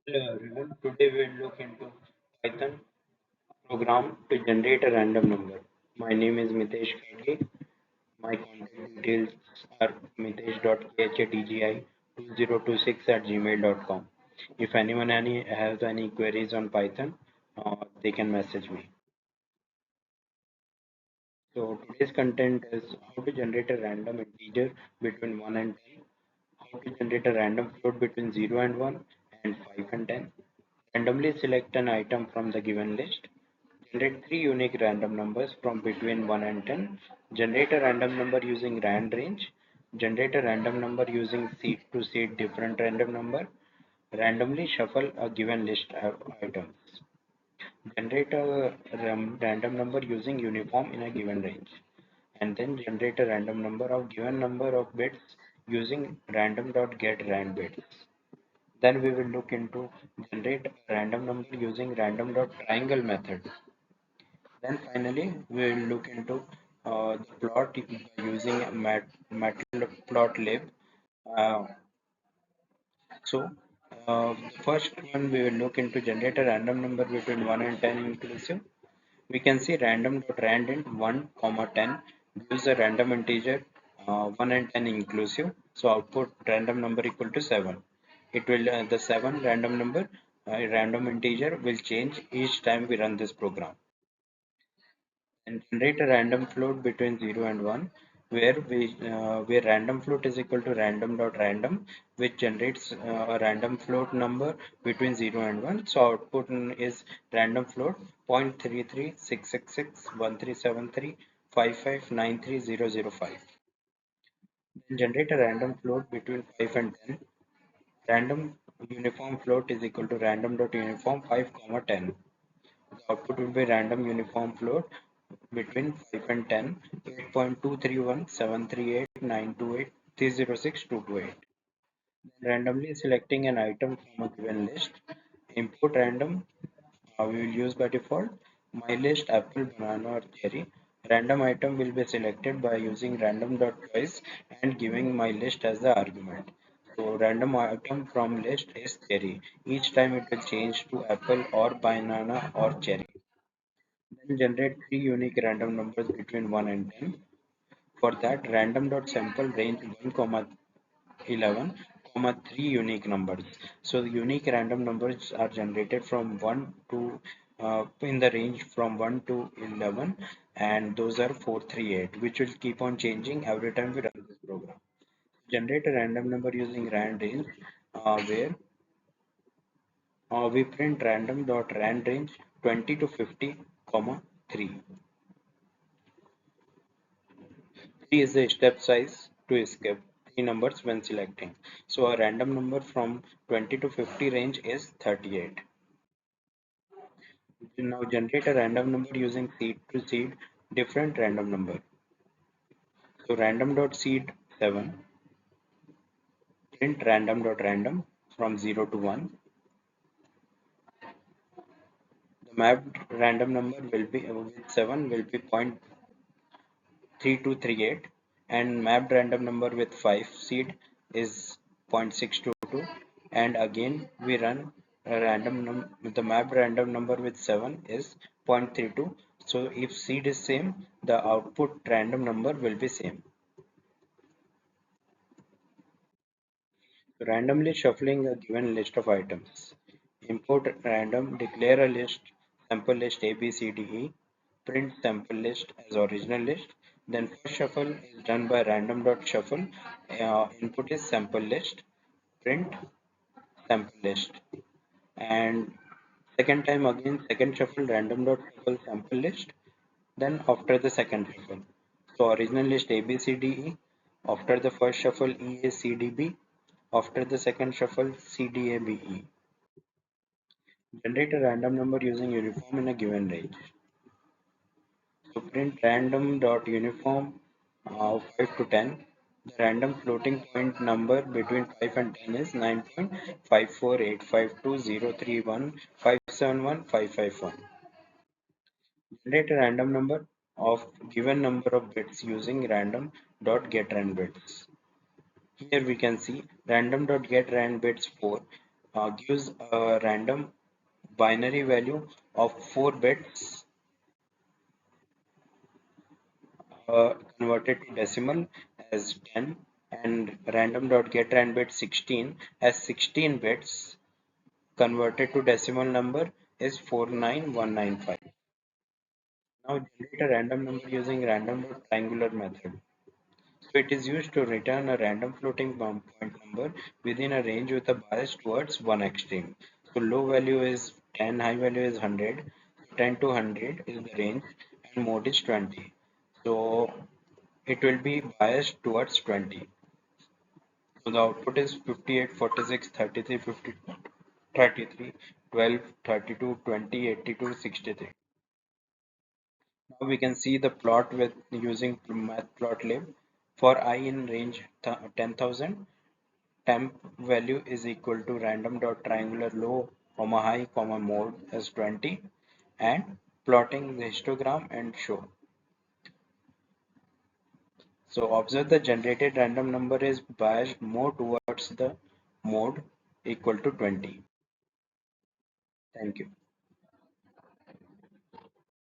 Hello everyone. Today we'll look into Python program to generate a random number. My name is Mitesh Khadge. My contact details are mitesh.khadgi2026@gmail.com. If anyone has any queries on Python, they can message me. So today's content is how to generate a random integer between 1 and 10, how to generate a random float between 0 and 1 and 5 and 10, randomly select an item from the given list, generate three unique random numbers from between 1 and 10, generate a random number using randrange, generate a random number using seed to seed different random number, randomly shuffle a given list of items, generate a random number using uniform in a given range, and then generate a random number of given number of bits using random.getrandbits. Then we will look into generate a random number using random.triangle method. Then finally we will look into the plot using matplotlib. Uh, so the first one we will look into generate a random number between 1 and 10 inclusive. We can see random.randint 1 comma 10 gives a random integer 1 and 10 inclusive. So output random number equal to 7. It will the 7 random number random integer will change each time we run this program, and generate a random float between 0 and 1, where random float is equal to random.random, which generates a random float number between 0 and 1. So output is random float 0.3366137355930005. Then generate a random float between 5 and 10. Random uniform float is equal to random.uniform 5 comma 10. The output will be random uniform float between 5 and 10, 8.231738928306228. Randomly selecting an item from a given list. Import random, we will use by default. My list apple, banana or cherry. Random item will be selected by using random.choice and giving my list as the argument. So random item from list is cherry. Each time it will change to apple or banana or cherry. Then generate three unique random numbers between 1 and 10. For that, random.sample range 1 comma 11 comma 3 unique numbers. So the unique random numbers are generated from 1 to in the range from 1 to 11, and those are 438, which will keep on changing every time we run this program. Generate a random number using randrange, where we print random.randrange 20 to 50 comma 3. 3 is the step size to escape three numbers when selecting. So a random number from 20 to 50 range is 38. Now generate a random number using seed to seed different random number. So random.seed 7, print random.random from 0 to 1. The mapped random number will be with 7 will be 0.3238, and mapped random number with 5 seed is 0.622, and again we run a the mapped random number with 7 is 0.32. So if seed is same, the output random number will be same. Randomly shuffling a given list of items. Import random, declare a list, sample list A, B, C, D, E, print sample list as original list. Then first shuffle is done by random.shuffle. Input is sample list, print sample list. And second time again, second shuffle random.shuffle sample list. Then after the second shuffle. So original list A, B, C, D, E. After the first shuffle E, A, C, D, B. After the second shuffle CDABE. Generate a random number using uniform in a given range. So print random.uniform 5 to 10. The random floating point number between 5 and 10 is 9.548520315715551. Generate a random number of given number of bits using random.getrandbits. Here we can see random.getrandbits 4. gives a random binary value of 4 bits converted to decimal as 10, and random.getrandbits 16 as 16 bits converted to decimal number is 49195. Now generate a random number using random.triangular method. So it is used to return a random floating point number within a range with a bias towards one extreme. So low value is 10, high value is 100. 10 to 100 is the range and mode is 20. So it will be biased towards 20. So the output is 58, 46, 33, 50, 33, 12, 32, 20, 82, 63. Now we can see the plot with using matplotlib. For I in range 10,000, temp value is equal to random.triangular low, comma high, comma mode as 20, and plotting the histogram and show. So observe the generated random number is biased more towards the mode equal to 20. Thank you.